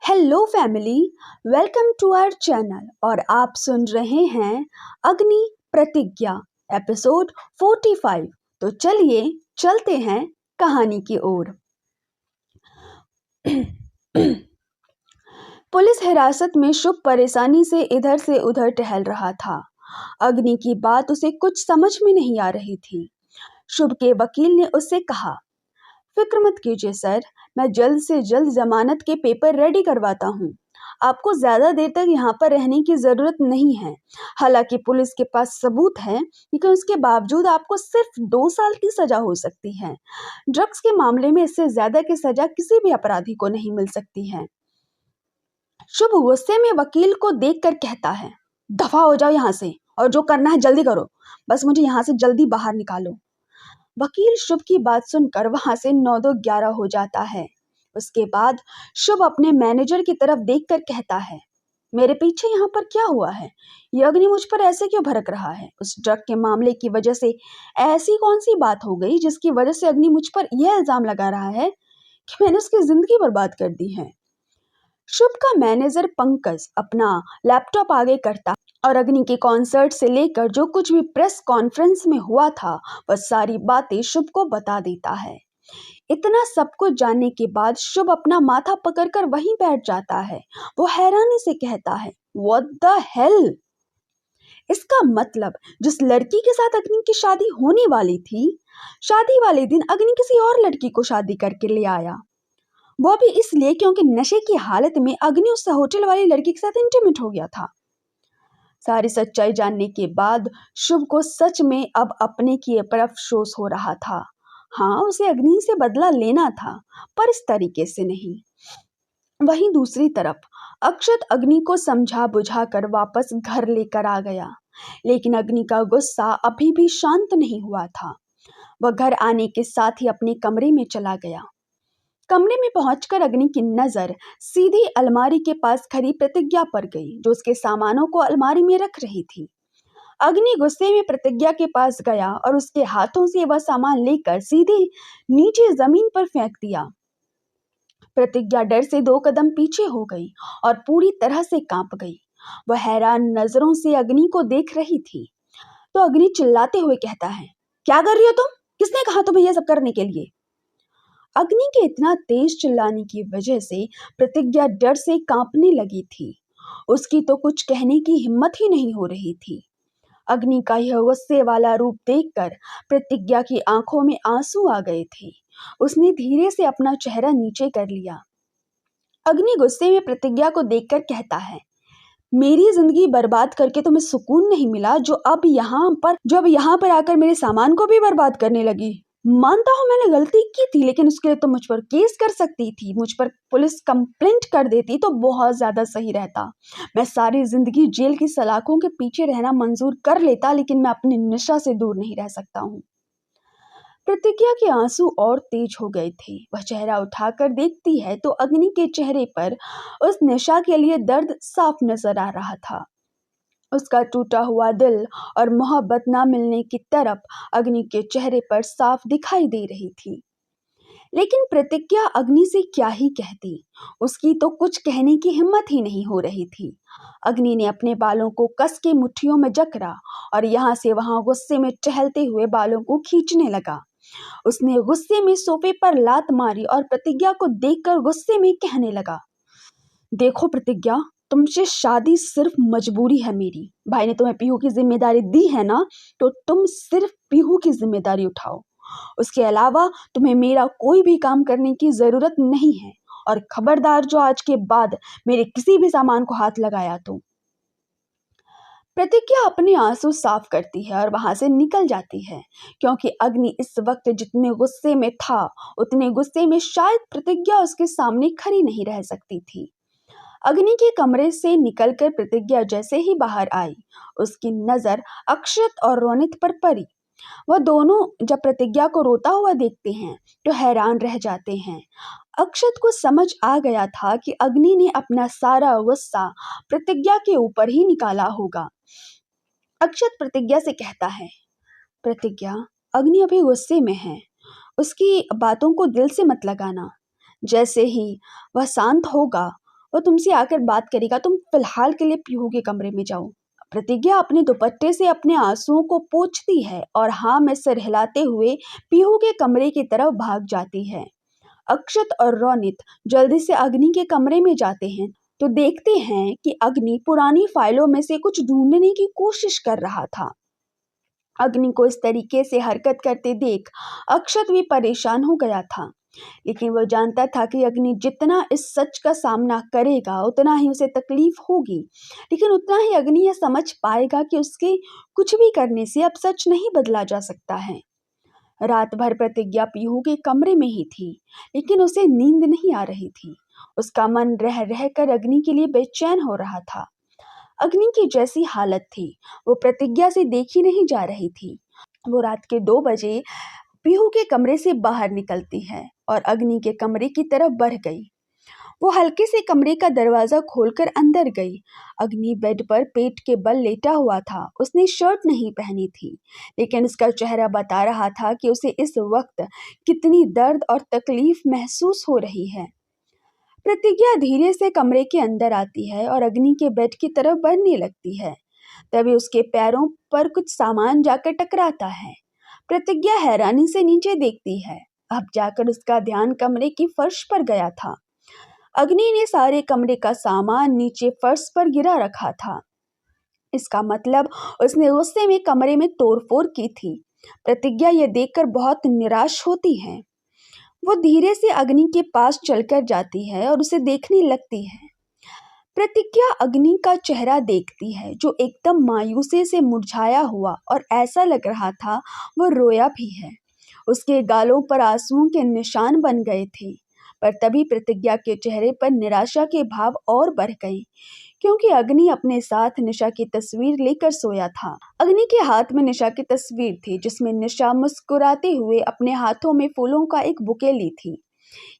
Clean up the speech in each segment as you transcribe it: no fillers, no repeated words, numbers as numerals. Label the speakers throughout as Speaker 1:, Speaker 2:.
Speaker 1: Hello family, welcome to our channel और आप सुन रहे हैं अग्नि प्रतिज्ञा एपिसोड 45। तो चलिए चलते हैं कहानी की ओर। पुलिस हिरासत में शुभ परेशानी से इधर से उधर टहल रहा था। अग्नि की बात उसे कुछ समझ में नहीं आ रही थी। शुभ के वकील ने उससे कहा, फिक्र मत कीजिए सर, मैं जल्द से जल्द जमानत के पेपर रेडी करवाता हूँ। आपको ज्यादा देर तक यहाँ पर रहने की जरूरत नहीं है। हालांकि पुलिस के पास सबूत है, लेकिन उसके बावजूद आपको सिर्फ 2 साल की सजा हो सकती है। ड्रग्स के मामले में इससे ज्यादा की सजा किसी भी अपराधी को नहीं मिल सकती है। शुभ गुस्से में वकील को देखकर कहता है, दफा हो जाओ यहाँ से और जो करना है जल्दी करो, बस मुझे यहाँ से जल्दी बाहर निकालो। वकील शुभ की बात सुनकर वहां से 9-2-11 हो जाता है। उसके बाद शुभ अपने मैनेजर की तरफ देखकर कहता है, मेरे पीछे यहाँ पर क्या हुआ है? ये अग्नि मुझ पर ऐसे क्यों भड़क रहा है? उस ड्रग के मामले की वजह से ऐसी कौन सी बात हो गई जिसकी वजह से अग्नि मुझ पर यह इल्जाम लगा रहा है कि मैंने उसकी जिंदगी बर्बाद कर दी है। शुभ का मैनेजर पंकज अपना लैपटॉप आगे करता और अग्नि के कॉन्सर्ट से लेकर जो कुछ भी प्रेस कॉन्फ्रेंस में हुआ था वह सारी बातें शुभ को बता देता है। इतना सब कुछ जानने के बाद शुभ अपना माथा पकड़कर वहीं बैठ जाता है। वो हैरानी से कहता है, व्हाट द हेल? इसका मतलब जिस लड़की के साथ अग्नि की शादी होने वाली थी, शादी वाले दिन अग्नि किसी और लड़की को शादी करके ले आया। वो भी इसलिए क्योंकि नशे की हालत में अग्नि उस होटल वाली लड़की के साथ इंटीमेट हो गया था। सारी सच्चाई जानने के बाद शुभ को सच में अब अपने की पर अफसोस हो रहा था। हाँ, उसे अग्नि से बदला लेना था, पर इस तरीके से नहीं। वहीं दूसरी तरफ अक्षत अग्नि को समझा बुझा कर वापस घर लेकर आ गया, लेकिन अग्नि का गुस्सा अभी भी शांत नहीं हुआ था। वह घर आने के साथ ही अपने कमरे में चला गया। कमरे में पहुंचकर अग्नि की नजर सीधी अलमारी के पास खड़ी प्रतिज्ञा पर गई, जो उसके सामानों को अलमारी में रख रही थी। अग्नि गुस्से में प्रतिज्ञा के पास गया और उसके हाथों से वह सामान लेकर सीधे नीचे जमीन पर फेंक दिया। प्रतिज्ञा डर से 2 कदम पीछे हो गई और पूरी तरह से कांप गई। वह हैरान नजरों से अग्नि को देख रही थी। तो अग्नि चिल्लाते हुए कहता है, क्या कर रही हो तुम? किसने कहा तुम्हें यह सब करने के लिए? अग्नि के इतना तेज चिल्लाने की वजह से प्रतिज्ञा डर से कांपने लगी थी। उसकी तो कुछ कहने की हिम्मत ही नहीं हो रही थी। अग्नि का यह गुस्से वाला रूप देखकर प्रतिज्ञा की आंखों में आंसू आ गए थे। उसने धीरे से अपना चेहरा नीचे कर लिया। अग्नि गुस्से में प्रतिज्ञा को देखकर कहता है, मेरी जिंदगी बर्बाद करके तुम्हें सुकून नहीं मिला, जो अब यहाँ पर आकर मेरे सामान को भी बर्बाद करने लगी। मानता हूँ मैंने गलती की थी, लेकिन उसके लिए तो मुझ पर केस कर सकती थी, मुझ पर पुलिस कंप्लेंट कर देती तो बहुत ज्यादा सही रहता। मैं सारी जिंदगी जेल की सलाखों के पीछे रहना मंजूर कर लेता, लेकिन मैं अपने नशा से दूर नहीं रह सकता हूँ। प्रतिज्ञा के आंसू और तेज हो गए थे। वह चेहरा उठाकर देखती है तो अग्नि के चेहरे पर उस नशा के लिए दर्द साफ नजर आ रहा था। उसका टूटा हुआ दिल और मोहब्बत ना मिलने की तरफ अग्नि के चेहरे पर साफ दिखाई दे रही थी। लेकिन प्रतिज्ञा अग्नि से क्या ही कहती। उसकी तो कुछ कहने की हिम्मत ही नहीं हो रही थी। अग्नि ने अपने बालों को कस के मुट्ठियों में जकड़ा और यहाँ से वहां गुस्से में टहलते हुए बालों को खींचने लगा। उसने गुस्से में सोफे पर लात मारी और प्रतिज्ञा को देखकर गुस्से में कहने लगा, देखो प्रतिज्ञा, तुमसे शादी सिर्फ मजबूरी है मेरी। भाई ने तुम्हें पीहू की जिम्मेदारी दी है ना, तो तुम सिर्फ पीहू की जिम्मेदारी उठाओ। उसके अलावा तुम्हें मेरा कोई भी काम करने की जरूरत नहीं है। और खबरदार, जो आज के बाद मेरे किसी भी सामान को हाथ लगाया तो। प्रतिज्ञा अपने आंसू साफ करती है और वहां से निकल जाती है, क्योंकि अग्नि इस वक्त जितने गुस्से में था उतने गुस्से में शायद प्रतिज्ञा उसके सामने खड़ी नहीं रह सकती थी। अग्नि के कमरे से निकलकर प्रतिज्ञा जैसे ही बाहर आई, उसकी नजर अक्षत और रोनित पर पड़ी। वह दोनों जब प्रतिज्ञा को रोता हुआ देखते हैं तो हैरान रह जाते हैं। अक्षत को समझ आ गया था कि अग्नि ने अपना सारा गुस्सा प्रतिज्ञा के ऊपर ही निकाला होगा। अक्षत प्रतिज्ञा से कहता है, प्रतिज्ञा, अग्नि अभी गुस्से में है, उसकी बातों को दिल से मत लगाना। जैसे ही वह शांत होगा वो तुमसे आकर बात करेगा। तुम फिलहाल के लिए पीहू के कमरे में जाओ। प्रतिज्ञा अपने दुपट्टे से अपने आंसुओं को पोंछती है और हाँ में सिर हिलाते हुए पीहू के कमरे की तरफ भाग जाती है। अक्षत और रोनित जल्दी से अग्नि के कमरे में जाते हैं तो देखते हैं कि अग्नि पुरानी फाइलों में से कुछ ढूंढने की कोशिश कर रहा था। अग्नि को इस तरीके से हरकत करते देख अक्षत भी परेशान हो गया था, लेकिन वह जानता था कि अग्नि जितना इस सच का सामना करेगा उतना ही उसे तकलीफ होगी, लेकिन उतना ही अग्नि यह समझ पाएगा कि उसके कुछ भी करने से अब सच नहीं बदला जा सकता है। रात भर प्रतिज्ञा पीहू के कमरे में ही थी, लेकिन उसे नींद नहीं आ रही थी। उसका मन रह रह कर अग्नि के लिए बेचैन हो रहा था। अग्नि की जैसी हालत थी वो प्रतिज्ञा से देखी नहीं जा रही थी। वो रात के 2 बजे पीहू के कमरे से बाहर निकलती है और अग्नि के कमरे की तरफ बढ़ गई। वो हल्के से कमरे का दरवाजा खोलकर अंदर गई। अग्नि बेड पर पेट के बल लेटा हुआ था। उसने शर्ट नहीं पहनी थी, लेकिन उसका चेहरा बता रहा था कि उसे इस वक्त कितनी दर्द और तकलीफ महसूस हो रही है। प्रतिज्ञा धीरे से कमरे के अंदर आती है और अग्नि के बेड की तरफ बढ़ने लगती है। तभी उसके पैरों पर कुछ सामान जाकर टकराता है। प्रतिज्ञा हैरानी से नीचे देखती है। अब जाकर उसका ध्यान कमरे की फर्श पर गया था। अग्नि ने सारे कमरे का सामान नीचे फर्श पर गिरा रखा था। इसका मतलब उसने गुस्से में कमरे में तोड़फोड़ की थी। प्रतिज्ञा यह देखकर बहुत निराश होती है। वो धीरे से अग्नि के पास चलकर जाती है और उसे देखने लगती है। प्रतिज्ञा अग्नि का चेहरा देखती है जो एकदम मायूसी से मुरझाया हुआ और ऐसा लग रहा था वो रोया भी है। उसके गालों पर आंसुओं के निशान बन गए थे। पर तभी प्रतिज्ञा के चेहरे पर निराशा के भाव और बढ़ गए, क्योंकि अग्नि अपने साथ निशा की तस्वीर लेकर सोया था। अग्नि के हाथ में निशा की तस्वीर थी जिसमें निशा मुस्कुराते हुए अपने हाथों में फूलों का एक बुके ली थी।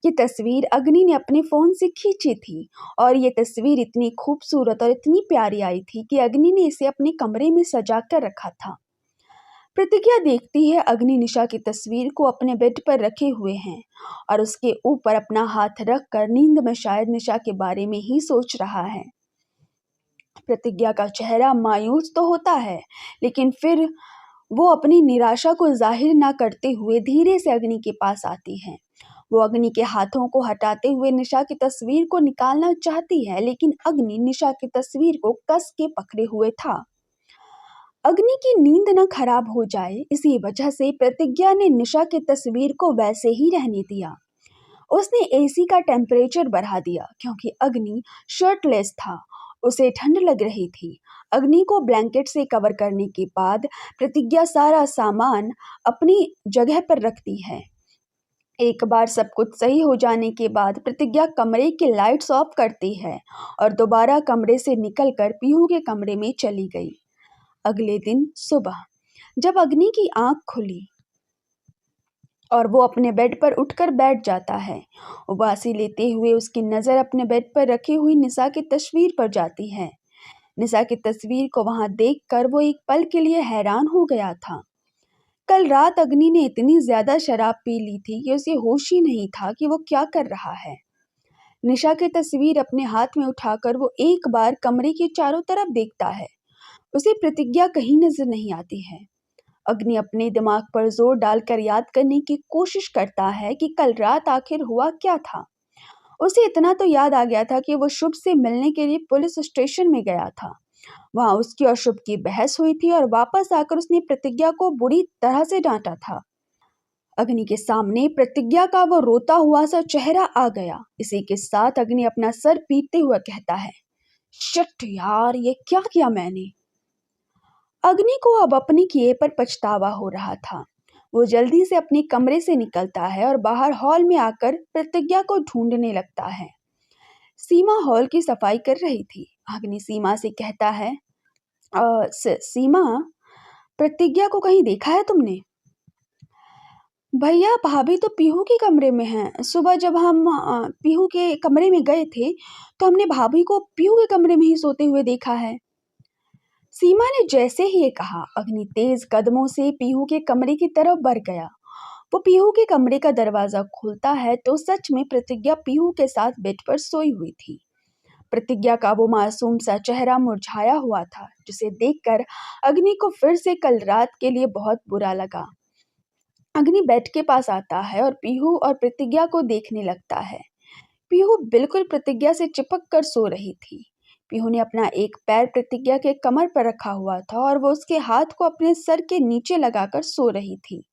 Speaker 1: ये तस्वीर अग्नि ने अपने फोन से खींची थी और ये तस्वीर इतनी खूबसूरत और इतनी प्यारी आई थी कि अग्नि ने इसे अपने कमरे में सजा कर रखा था। प्रतिज्ञा देखती है अग्नि निशा की तस्वीर को अपने बेड पर रखे हुए हैं और उसके ऊपर अपना हाथ रख कर नींद में शायद निशा के बारे में ही सोच रहा है। प्रतिज्ञा का चेहरा मायूस तो होता है, लेकिन फिर वो अपनी निराशा को जाहिर न करते हुए धीरे से अग्नि के पास आती है। वो अग्नि के हाथों को हटाते हुए निशा की तस्वीर को निकालना चाहती है, लेकिन अग्नि निशा की तस्वीर को कस के पकड़े हुए था। अग्नि की नींद न खराब हो जाए, इसी वजह से प्रतिज्ञा ने निशा की तस्वीर को वैसे ही रहने दिया। उसने एसी का टेम्परेचर बढ़ा दिया क्योंकि अग्नि शर्टलेस था। उसे ठंड लग रही थी। अग्नि को ब्लैंकेट से कवर करने के बाद प्रतिज्ञा सारा सामान अपनी जगह पर रखती है। एक बार सब कुछ सही हो जाने के बाद प्रतिज्ञा कमरे की लाइट्स ऑफ करती है और दोबारा कमरे से निकलकर पीहू के कमरे में चली गई। अगले दिन सुबह जब अग्नि की आंख खुली और वो अपने बेड पर उठकर बैठ जाता है, उबासी लेते हुए उसकी नज़र अपने बेड पर रखी हुई निशा की तस्वीर पर जाती है। निशा की तस्वीर को वहां देखकर वो एक पल के लिए हैरान हो गया था। कल रात अग्नि ने इतनी ज्यादा शराब पी ली थी कि उसे होश ही नहीं था कि वो क्या कर रहा है। निशा की तस्वीर अपने हाथ में उठाकर वो एक बार कमरे के चारों तरफ देखता है। उसे प्रतिज्ञा कहीं नजर नहीं आती है। अग्नि अपने दिमाग पर जोर डालकर याद करने की कोशिश करता है कि कल रात आखिर हुआ क्या था। उसे इतना तो याद आ गया था कि वो शुभ से मिलने के लिए पुलिस स्टेशन में गया था। वहां उसकी और शुभ की बहस हुई थी और वापस आकर उसने प्रतिज्ञा को बुरी तरह से डांटा था। अग्नि के सामने प्रतिज्ञा का वो रोता हुआ सा चेहरा आ गया। इसी के साथ अग्नि अपना सर पीटते हुए कहता है, शिट यार, ये क्या किया मैंने। अग्नि को अब अपने किए पर पछतावा हो रहा था। वो जल्दी से अपने कमरे से निकलता है और बाहर हॉल में आकर प्रतिज्ञा को ढूंढने लगता है। सीमा हॉल की सफाई कर रही थी। अग्नि सीमा से कहता है, सीमा, प्रतिज्ञा को कहीं देखा है तुमने? भैया, भाभी तो पीहू के कमरे में हैं। सुबह जब हम पीहू के कमरे में गए थे तो हमने भाभी को पीहू के कमरे में ही सोते हुए देखा है। सीमा ने जैसे ही ये कहा, अग्नि तेज कदमों से पीहू के कमरे की तरफ बढ़ गया। वो पीहू के कमरे का दरवाजा खोलता है तो सच में प्रतिज्ञा पीहू के साथ बेड पर सोई हुई थी। प्रतिज्ञा का वो मासूम सा चेहरा मुरझाया हुआ था, जिसे देखकर अग्नि को फिर से कल रात के लिए बहुत बुरा लगा। अग्नि बेड के पास आता है और पीहू और प्रतिज्ञा को देखने लगता है। पीहू बिल्कुल प्रतिज्ञा से चिपक कर सो रही थी। पीहू ने अपना एक पैर प्रतिज्ञा के कमर पर रखा हुआ था और वो उसके हाथ को अपने सर के नीचे लगाकर सो रही थी।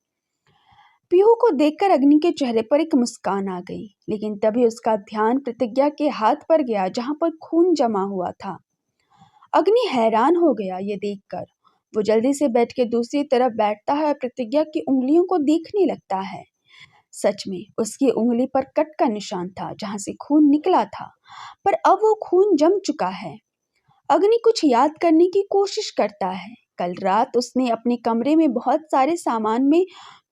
Speaker 1: पीहू को देखकर अग्नि के चेहरे पर एक मुस्कान आ गई, लेकिन तभी उसका ध्यान प्रतिज्ञा के हाथ पर गया जहां पर खून जमा हुआ था। अग्नि हैरान हो गया ये देखकर। वो जल्दी से बेड के दूसरी तरफ बैठता है और प्रतिज्ञा की उंगलियों को देखने लगता है। सच में उसकी उंगली पर कट का निशान था जहां से खून निकला था, पर अब वो खून जम चुका है। अग्नि कुछ याद करने की कोशिश करता है। कल रात उसने अपने कमरे में बहुत सारे सामान में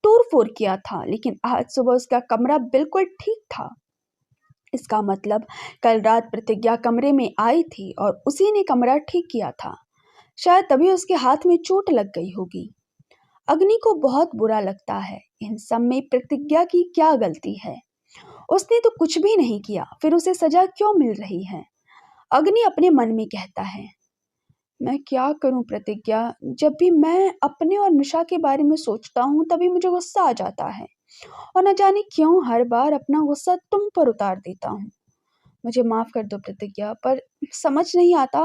Speaker 1: तोड़-फोड़ किया था, लेकिन आज सुबह उसका कमरा बिल्कुल ठीक था। इसका मतलब कल रात प्रतिज्ञा कमरे में आई थी और उसी ने कमरा ठीक किया था। शायद तभी उसके हाथ में चोट लग गई होगी। अग्नि को बहुत बुरा लगता है। इन सब में प्रतिज्ञा की क्या गलती है? उसने तो कुछ भी नहीं किया, फिर उसे सजा क्यों मिल रही है? अग्नि अपने मन में कहता है, मैं क्या करूं प्रतिज्ञा? जब भी मैं अपने और निशा के बारे में सोचता हूँ तभी मुझे गुस्सा आ जाता है और न जाने क्यों हर बार अपना गुस्सा तुम पर उतार देता हूँ। मुझे माफ कर दो प्रतिज्ञा, पर समझ नहीं आता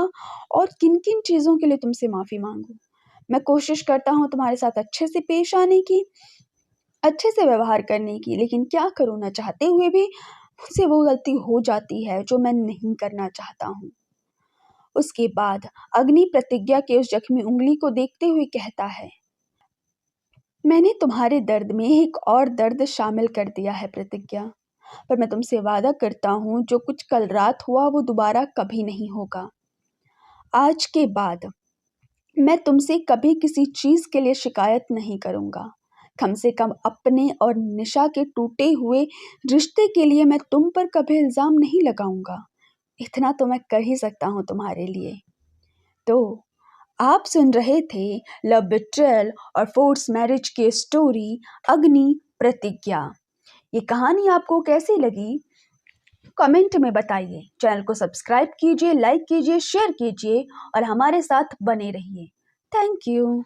Speaker 1: और किन-किन चीज़ों के लिए तुमसे माफ़ी माँगूँ। मैं कोशिश करता हूँ तुम्हारे साथ अच्छे से पेश आने की, अच्छे से व्यवहार करने की, लेकिन क्या करूँ, ना चाहते हुए भी मुझसे वो गलती हो जाती है जो मैं नहीं करना चाहता हूँ। उसके बाद अग्नि प्रतिज्ञा के उस जख्मी उंगली को देखते हुए कहता है, मैंने तुम्हारे दर्द में एक और दर्द शामिल कर दिया है प्रतिज्ञा, पर मैं तुमसे वादा करता हूँ जो कुछ कल रात हुआ वो दोबारा कभी नहीं होगा। आज के बाद मैं तुमसे कभी किसी चीज़ के लिए शिकायत नहीं करूँगा। कम से कम अपने और निशा के टूटे हुए रिश्ते के लिए मैं तुम पर कभी इल्ज़ाम नहीं लगाऊँगा। इतना तो मैं कर ही सकता हूँ तुम्हारे लिए। तो आप सुन रहे थे लव बिट्रेयल और फोर्स मैरिज की स्टोरी अग्नि प्रतिज्ञा। ये कहानी आपको कैसी लगी? कमेंट में बताइए। चैनल को सब्सक्राइब कीजिए, लाइक कीजिए, शेयर कीजिए और हमारे साथ बने रहिए। Thank you.